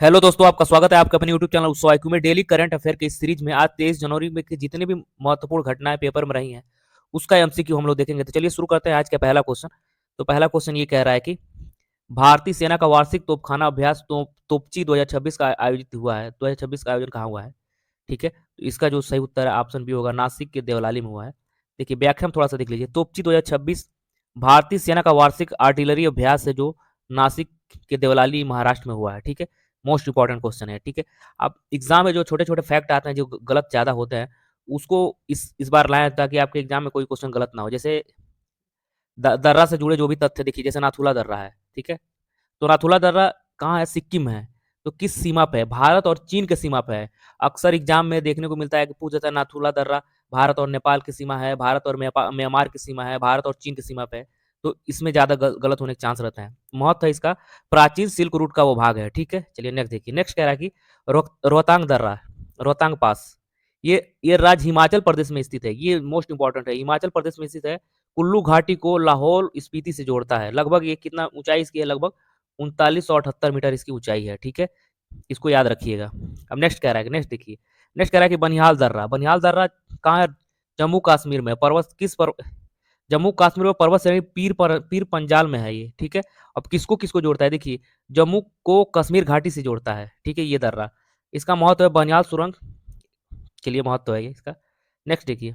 Hello दोस्तों, आपका स्वागत है आपके अपने यूट्यूब चैनल उत्सव आईक्यू में। डेली करंट अफेयर की इस सीरीज में आज 23 जनवरी में की जितनी भी महत्वपूर्ण घटनाएं पेपर में रही हैं उसका एमसीक्यू हम लोग देखेंगे। तो चलिए शुरू करते हैं आज का पहला क्वेश्चन। तो पहला क्वेश्चन ये कह रहा है कि भारतीय सेना का वार्षिक तोपखाना अभ्यास तोपची 2026 का आयोजित हुआ है। 2026 का आयोजन कहाँ हुआ है? ठीक है, तो इसका जो सही उत्तर है ऑप्शन बी होगा, नासिक के देवलाली में हुआ है। देखिए व्याख्या में थोड़ा सा देख लीजिए। तोपची 2026 भारतीय सेना का वार्षिक आर्टिलरी अभ्यास है जो नासिक के देवलाली महाराष्ट्र में हुआ है। ठीक है, मोस्ट इंपॉर्टेंट क्वेश्चन है। ठीक है, अब एग्जाम में जो छोटे छोटे फैक्ट आते हैं जो गलत ज्यादा होते हैं उसको इस बार लाएं ताकि आपके एग्जाम में कोई क्वेश्चन गलत ना हो। जैसे दर्रा से जुड़े जो भी तथ्य देखिए, जैसे नाथुला दर्रा है। ठीक है, तो नाथुला दर्रा कहाँ है? सिक्किम है। तो किस सीमा पे है? भारत और चीन के सीमा पे है। अक्सर एग्जाम में देखने को मिलता है कि पूछ जाता है नाथुला दर्रा भारत और नेपाल की सीमा है, भारत और म्यांमार की सीमा है, भारत और चीन की सीमा पे है। तो इसमें ज्यादा गलत होने के चांस रहते हैं। महत्व है इसका, प्राचीन सिल्क रूट का वो भाग है। ठीक है, चलिए नेक्स्ट देखिए। नेक्स्ट कह रहा है कि रोहतांग दर्रा, रोहतांग पास, ये राज्य हिमाचल प्रदेश में स्थित है। ये मोस्ट इंपॉर्टेंट है, हिमाचल प्रदेश में स्थित है। कुल्लू घाटी को लाहौल स्पीति से जोड़ता है। लगभग ये कितना ऊंचाई इसकी है? लगभग 3978 मीटर इसकी ऊंचाई है। ठीक है, इसको याद रखिएगा। अब नेक्स्ट कह रहा है, नेक्स्ट देखिए। नेक्स्ट कह रहा है कि बनिहाल दर्रा, बनिहाल दर्रा कहाँ है? जम्मू कश्मीर में। पर्वत किस पर जम्मू कश्मीर में पर्वत श्रेणी पीर पंजाल में है ये। ठीक है, अब किसको किसको जोड़ता है? देखिए जम्मू को कश्मीर घाटी से जोड़ता है। ठीक है, ये दर्रा, इसका महत्व है बनिहाल सुरंग के लिए महत्व है ये इसका। नेक्स्ट देखिए।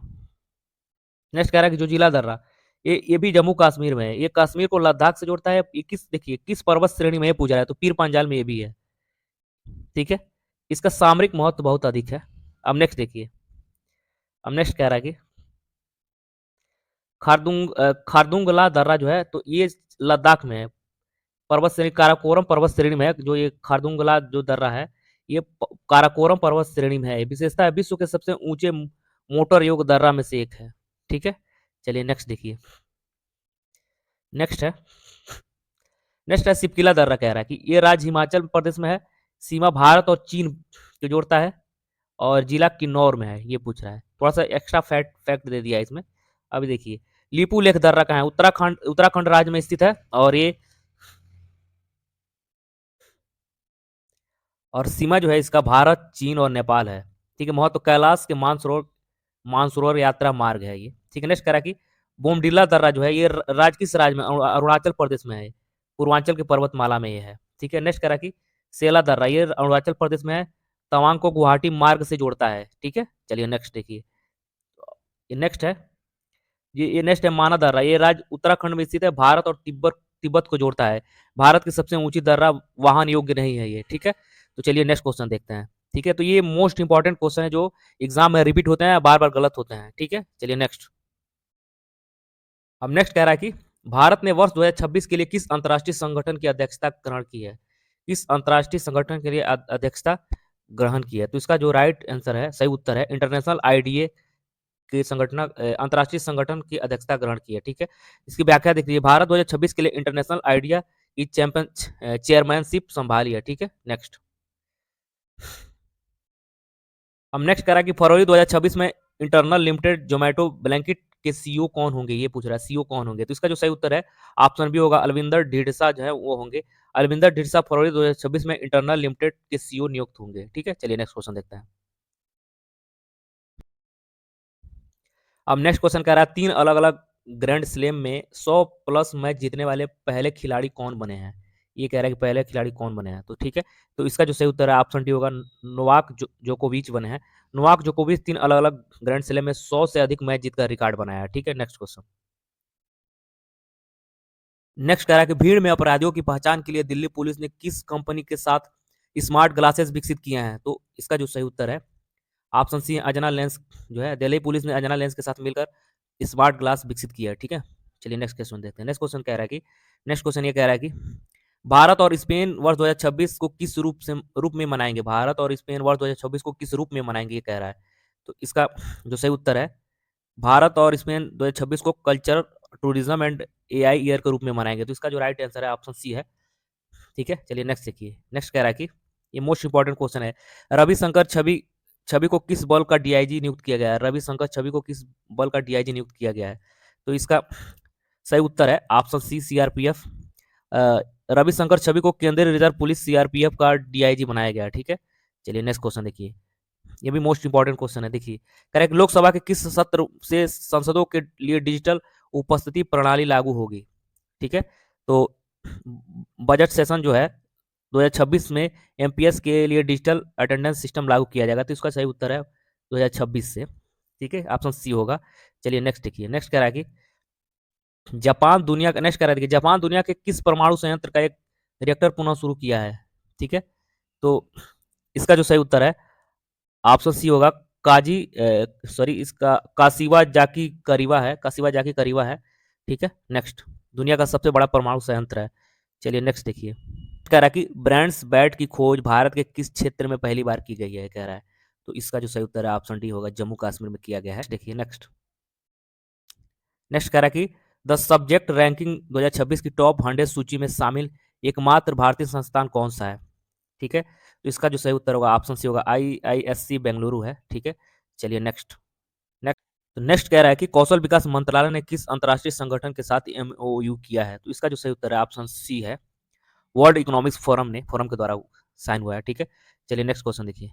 नेक्स्ट कह रहा है कि जो जिला दर्रा, ये भी जम्मू कश्मीर में है। ये कश्मीर को लद्दाख से जोड़ता है। ये किस देखिए किस पर्वत श्रेणी में ये पूजा है? तो पीर पंजाल में ये भी है। ठीक है, इसका सामरिक महत्व बहुत अधिक है। अब नेक्स्ट देखिए। अब नेक्स्ट कह रहा है कि खारदुंगला दर्रा जो है तो ये लद्दाख में है। पर्वत श्रेणी काराकोरम पर्वत श्रेणी में है। जो ये खारदुंगला जो दर्रा है ये काराकोरम पर्वत श्रेणी में है। विशेषता है विश्व के सबसे ऊंचे मोटर योग दर्रा में से एक है। ठीक है, चलिए नेक्स्ट देखिए। नेक्स्ट है, नेक्स्ट है सिपकिला दर्रा। कह रहा है कि ये राज्य हिमाचल प्रदेश में है, सीमा भारत और चीन को जोड़ता है और जिला किन्नौर में है। ये पूछ रहा है, थोड़ा सा एक्स्ट्रा फैक्ट दे दिया है इसमें। अभी देखिए लिपू लेख दर्रा कहाँ है? उत्तराखंड, उत्तराखंड राज्य में स्थित है। और सीमा जो है इसका भारत, चीन और नेपाल है। ठीक है, महत्व कैलाश के मानसरोवर, मानसरोवर यात्रा मार्ग है ये। ठीक है, नेक्स्ट कह रहा है कि बोमडिला दर्रा जो है ये राज्य किस राज्य में? अरुणाचल प्रदेश में है। पूर्वांचल के पर्वतमाला में ये है। ठीक है, नेक्स्ट कह रहा है कि सेला दर्रा, ये अरुणाचल प्रदेश में है। तवांग को गुवाहाटी मार्ग से जोड़ता है। ठीक है, चलिए नेक्स्ट देखिए। ये नेक्स्ट है, ये नेक्स्ट है माना दर्रा, ये राज्य उत्तराखंड में स्थित है। भारत और तिब्बत तिब्बत को जोड़ता है। भारत की सबसे ऊंची दर्रा वाहन योग्य नहीं है ये। ठीक है, तो चलिए नेक्स्ट क्वेश्चन देखते हैं। ठीक है, तो ये मोस्ट इंपॉर्टेंट क्वेश्चन है जो एग्जाम में रिपीट होते हैं, बार बार गलत होते हैं। ठीक है, चलिए नेक्स्ट। अब नेक्स्ट कह रहा है कि भारत ने वर्ष 2026 के लिए किस अंतर्राष्ट्रीय संगठन की अध्यक्षता ग्रहण की है? किस अंतर्राष्ट्रीय संगठन के लिए अध्यक्षता ग्रहण की है? तो इसका जो राइट आंसर है, सही उत्तर है, इंटरनेशनल आईडीए के संगठन, अंतर्राष्ट्रीय संगठन की अध्यक्षता ग्रहण की है। ठीक है, इसकी व्याख्या देख लीजिए। भारत 2026 के लिए इंटरनेशनल आइडिया की चेयरमैनशिप संभाली है। ठीक है, नेक्स्ट। अब नेक्स्ट कह रहा है कि फरवरी 2026 में इंटरनल लिमिटेड जोमेटो ब्लैंकेट के सीईओ कौन होंगे? ये पूछ रहा है सीईओ कौन होंगे। तो इसका जो सही उत्तर है ऑप्शन बी होगा, अलविंदर ढींढसा जो है वो होंगे। अलविंदर ढींढसा फरवरी 2026 में इंटरनल लिमिटेड के सीईओ नियुक्त होंगे। ठीक है, चलिए नेक्स्ट क्वेश्चन देखते हैं। अब नेक्स्ट क्वेश्चन कह रहा है तीन अलग अलग ग्रैंड स्लैम में 100+ मैच जीतने वाले पहले खिलाड़ी कौन बने हैं? ये कह रहा है कि पहले खिलाड़ी कौन बने हैं। तो ठीक है, तो इसका जो सही उत्तर है ऑप्शन डी होगा, नोवाक जोकोविच बने हैं। नोवाक जोकोविच तीन अलग अलग ग्रैंड स्लैम में 100 से अधिक मैच जीतकर रिकॉर्ड बनाया है। ठीक है, नेक्स्ट क्वेश्चन। नेक्स्ट कह रहा है कि भीड़ में अपराधियों की पहचान के लिए दिल्ली पुलिस ने किस कंपनी के साथ स्मार्ट ग्लासेस विकसित किए हैं? तो इसका जो सही उत्तर है ऑप्शन सी, अजना लेंस जो है, दिल्ली पुलिस ने अजना लेंस के साथ मिलकर स्मार्ट ग्लास विकसित किया है। ठीक है, चलिए नेक्स्ट क्वेश्चन देखते हैं। नेक्स्ट क्वेश्चन कह रहा है कि नेक्स्ट क्वेश्चन ये कह रहा है कि भारत और स्पेन वर्ष 2026 को किस रूप में मनाएंगे? भारत और स्पेन वर्ष 2026 को किस रूप में मनाएंगे ये कह रहा है। तो इसका जो सही उत्तर है, भारत और स्पेन 2026 को culture, tourism and AI year के रूप में मनाएंगे। तो इसका जो राइट आंसर है ऑप्शन सी है। ठीक है, चलिए नेक्स्ट देखिए। नेक्स्ट कह रहा है कि ये मोस्ट इंपॉर्टेंट क्वेश्चन है, रविशंकर छवि छवि को किस बल का डीआईजी नियुक्त किया गया है? रविशंकर छवि को किस बल का डीआईजी नियुक्त किया गया है? तो इसका सही उत्तर है ऑप्शन सी, सीआरपीएफ रविशंकर छवि को केंद्रीय रिजर्व पुलिस सीआरपीएफ का डीआईजी बनाया गया। ठीक है, चलिए नेक्स्ट क्वेश्चन देखिए, ये भी मोस्ट इंपॉर्टेंट क्वेश्चन है। देखिए करेक्ट, लोकसभा के किस सत्र से संसदों के लिए डिजिटल उपस्थिति प्रणाली लागू होगी। ठीक है, तो बजट सेशन जो है 2026 में एमपीएस के लिए डिजिटल अटेंडेंस सिस्टम लागू किया जाएगा। तो इसका सही उत्तर है 2026 से। ठीक है, ऑप्शन सी होगा। चलिए नेक्स्ट देखिए, नेक्स्ट कह रहा है कि जापान दुनिया का नेक्स्ट कह रहा है, देखिए जापान दुनिया के किस परमाणु संयंत्र का एक रिएक्टर पुनः शुरू किया है। ठीक है, तो इसका जो सही उत्तर है ऑप्शन सी होगा, काजी सॉरी इसका काशिवा जाकी करीवा है, काशिवा जाकी करीवा है। ठीक है, नेक्स्ट दुनिया का सबसे बड़ा परमाणु संयंत्र है। चलिए नेक्स्ट देखिए, कह रहा है कि ब्रांड्स बैट की खोज भारत के किस क्षेत्र में पहली बार की गई है, कह रहा है। तो इसका जो सही उत्तर है ऑप्शन डी होगा, जम्मू कश्मीर में किया गया है। देखिए नेक्स्ट, नेक्स्ट कह रहा है कि द सब्जेक्ट रैंकिंग 2026 की टॉप 100 सूची में शामिल एकमात्र भारतीय संस्थान कौन सा है। ठीक है, तो इसका जो सही उत्तर होगा ऑप्शन सी होगा, IISc बेंगलुरु है। ठीक है, चलिए नेक्स्ट, नेक्स्ट तो नेक्स्ट कह रहा है कि कौशल विकास मंत्रालय ने किस अंतर्राष्ट्रीय संगठन के साथ एमओयू किया है। तो इसका जो सही उत्तर है ऑप्शन सी है, वर्ल्ड इकोनॉमिक्स फोरम ने, फोरम के द्वारा साइन हुआ है। ठीक है, चलिए नेक्स्ट क्वेश्चन देखिए,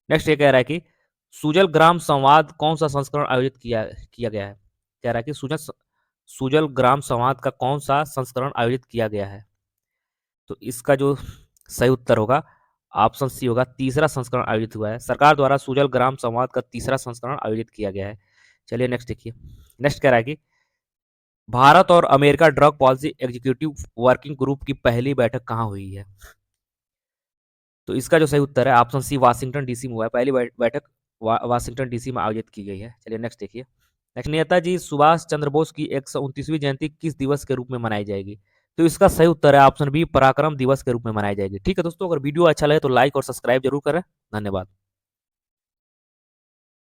नेक्स्ट ये कह रहा है कि सुजल ग्राम संवाद कौन सा संस्करण आयोजित किया किया गया है। कह रहा है कि सुजल ग्राम संवाद का कौन सा संस्करण आयोजित किया गया है। तो इसका जो सही उत्तर होगा ऑप्शन सी होगा, तीसरा संस्करण आयोजित हुआ है। सरकार द्वारा सुजल ग्राम संवाद का तीसरा संस्करण आयोजित किया गया है। चलिए नेक्स्ट देखिए, नेक्स्ट कह रहा है कि भारत और America drug policy executive working group की पहली बैठक कहाँ हुई है। तो इसका जो सही उत्तर है ऑप्शन सी, वाशिंगटन डीसी में हुआ है। पहली बैठक वाशिंगटन डीसी में आयोजित की गई है। चलिए नेक्स्ट देखिए, नेक्स्ट नेताजी सुभाष चंद्र बोस की 129वीं जयंती किस दिवस के रूप में मनाई जाएगी। तो इसका सही उत्तर है ऑप्शन बी, पराक्रम दिवस के रूप में मनाई जाएगी। ठीक है दोस्तों, अगर वीडियो अच्छा लगे तो लाइक और सब्सक्राइब जरूर करें। धन्यवाद।